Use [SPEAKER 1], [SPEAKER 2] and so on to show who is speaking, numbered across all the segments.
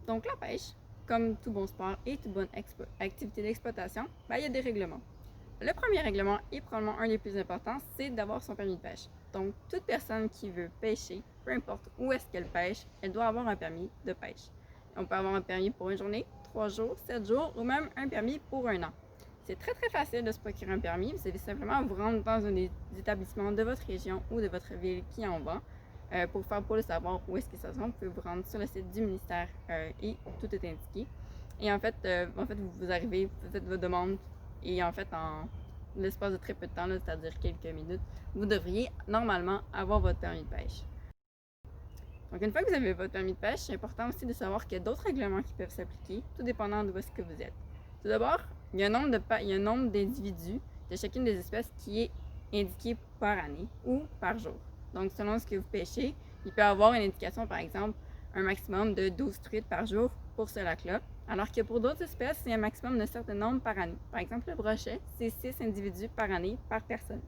[SPEAKER 1] Donc la pêche, comme tout bon sport et toute bonne activité d'exploitation, il y a des règlements. Le premier règlement, et probablement un des plus importants, c'est d'avoir son permis de pêche. Donc toute personne qui veut pêcher, peu importe où est-ce qu'elle pêche, elle doit avoir un permis de pêche. On peut avoir un permis pour une journée, 3 jours, 7 jours ou même un permis pour un an. C'est très très facile de se procurer un permis. Vous allez simplement vous rendre dans un des établissements de votre région ou de votre ville qui en vend. Pour le savoir où est-ce que ça se vend, vous pouvez vous rendre sur le site du ministère et tout est indiqué. Et vous arrivez, vous faites votre demande et en l'espace de très peu de temps, c'est-à-dire quelques minutes, vous devriez normalement avoir votre permis de pêche. Donc, une fois que vous avez votre permis de pêche, c'est important aussi de savoir qu'il y a d'autres règlements qui peuvent s'appliquer, tout dépendant d'où est-ce que vous êtes. Tout d'abord, il y a un nombre d'individus de chacune des espèces qui est indiqué par année ou par jour. Donc, selon ce que vous pêchez, il peut y avoir une indication, par exemple, un maximum de 12 truites par jour pour ce lac-là, alors que pour d'autres espèces, c'est un maximum d'un certain nombre par année. Par exemple, le brochet, c'est 6 individus par année par personne.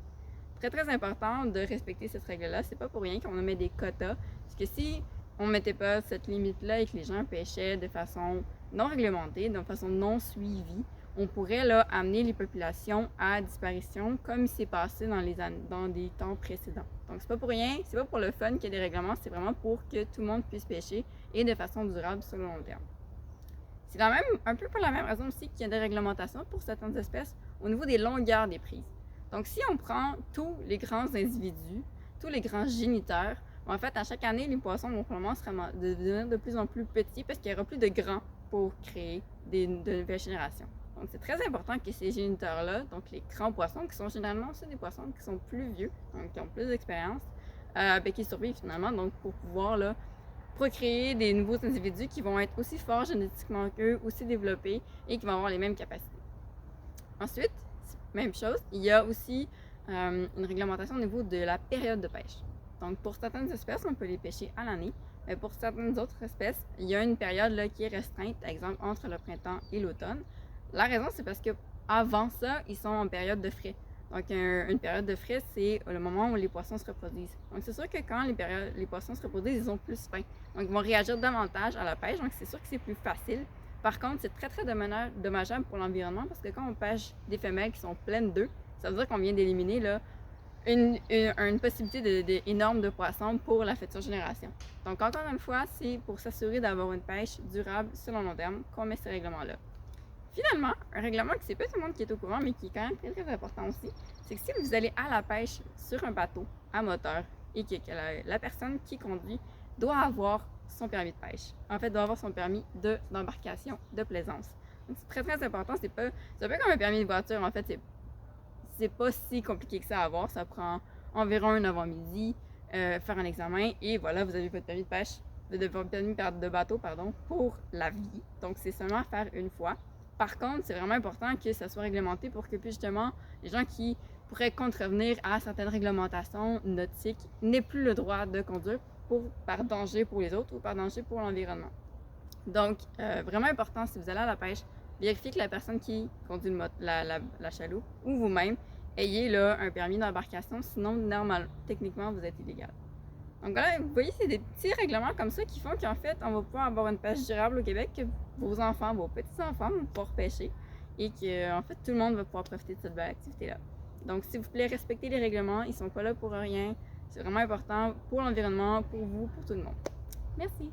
[SPEAKER 1] Très très important de respecter cette règle-là. C'est pas pour rien qu'on met des quotas. Parce que si on ne mettait pas cette limite-là et que les gens pêchaient de façon non réglementée, de façon non suivie, on pourrait là amener les populations à disparition comme c'est passé dans des temps précédents. Donc c'est pas pour rien, c'est pas pour le fun qu'il y a des règlements, c'est vraiment pour que tout le monde puisse pêcher et de façon durable sur le long terme. C'est quand même un peu pour la même raison aussi qu'il y a des réglementations pour certaines espèces au niveau des longueurs des prises. Donc, si on prend tous les grands individus, tous les grands géniteurs, en fait, à chaque année, les poissons vont probablement devenir de plus en plus petits parce qu'il n'y aura plus de grands pour créer de nouvelles générations. Donc, c'est très important que ces géniteurs-là, donc les grands poissons, qui sont généralement aussi des poissons qui sont plus vieux, donc qui ont plus d'expérience, qui survivent finalement, donc pour pouvoir là, procréer des nouveaux individus qui vont être aussi forts génétiquement qu'eux, aussi développés et qui vont avoir les mêmes capacités. Ensuite, même chose, il y a aussi une réglementation au niveau de la période de pêche. Donc, pour certaines espèces, on peut les pêcher à l'année, mais pour certaines autres espèces, il y a une période là, qui est restreinte, par exemple entre le printemps et l'automne. La raison, c'est parce que avant ça, ils sont en période de frai. Donc, une période de frai, c'est le moment où les poissons se reproduisent. Donc, c'est sûr que quand les poissons se reproduisent, ils ont plus faim. Donc, ils vont réagir davantage à la pêche. Donc, c'est sûr que c'est plus facile. Par contre, c'est très, très dommageable pour l'environnement parce que quand on pêche des femelles qui sont pleines d'œufs, ça veut dire qu'on vient d'éliminer là, une possibilité énorme de poissons pour la future génération. Donc, encore une fois, c'est pour s'assurer d'avoir une pêche durable sur le long terme qu'on met ces règlements-là. Finalement, un règlement que c'est pas tout le monde qui est au courant, mais qui est quand même très très important aussi, c'est que si vous allez à la pêche sur un bateau à moteur et que la personne qui conduit doit avoir son permis de pêche. En fait, doit avoir son permis d'embarcation, de plaisance. Donc, c'est très très important. C'est un peu comme un permis de voiture. En fait, c'est pas si compliqué que ça à avoir. Ça prend environ un avant-midi, faire un examen et voilà, vous avez votre permis de pêche, votre permis de bateau, pardon, pour la vie. Donc, c'est seulement à faire une fois. Par contre, c'est vraiment important que ça soit réglementé pour que justement les gens qui pourraient contrevenir à certaines réglementations nautiques n'aient plus le droit de conduire par danger pour les autres ou par danger pour l'environnement. Donc, vraiment important, si vous allez à la pêche, vérifiez que la personne qui conduit la chaloupe ou vous-même ayez là un permis d'embarcation, sinon, techniquement, vous êtes illégal. Donc voilà, vous voyez, c'est des petits règlements comme ça qui font qu'en fait, on va pouvoir avoir une pêche durable au Québec, que vos enfants, vos petits-enfants vont pouvoir pêcher et que, en fait, tout le monde va pouvoir profiter de cette belle activité-là. Donc, s'il vous plaît, respectez les règlements, ils sont pas là pour rien. C'est vraiment important pour l'environnement, pour vous, pour tout le monde. Merci!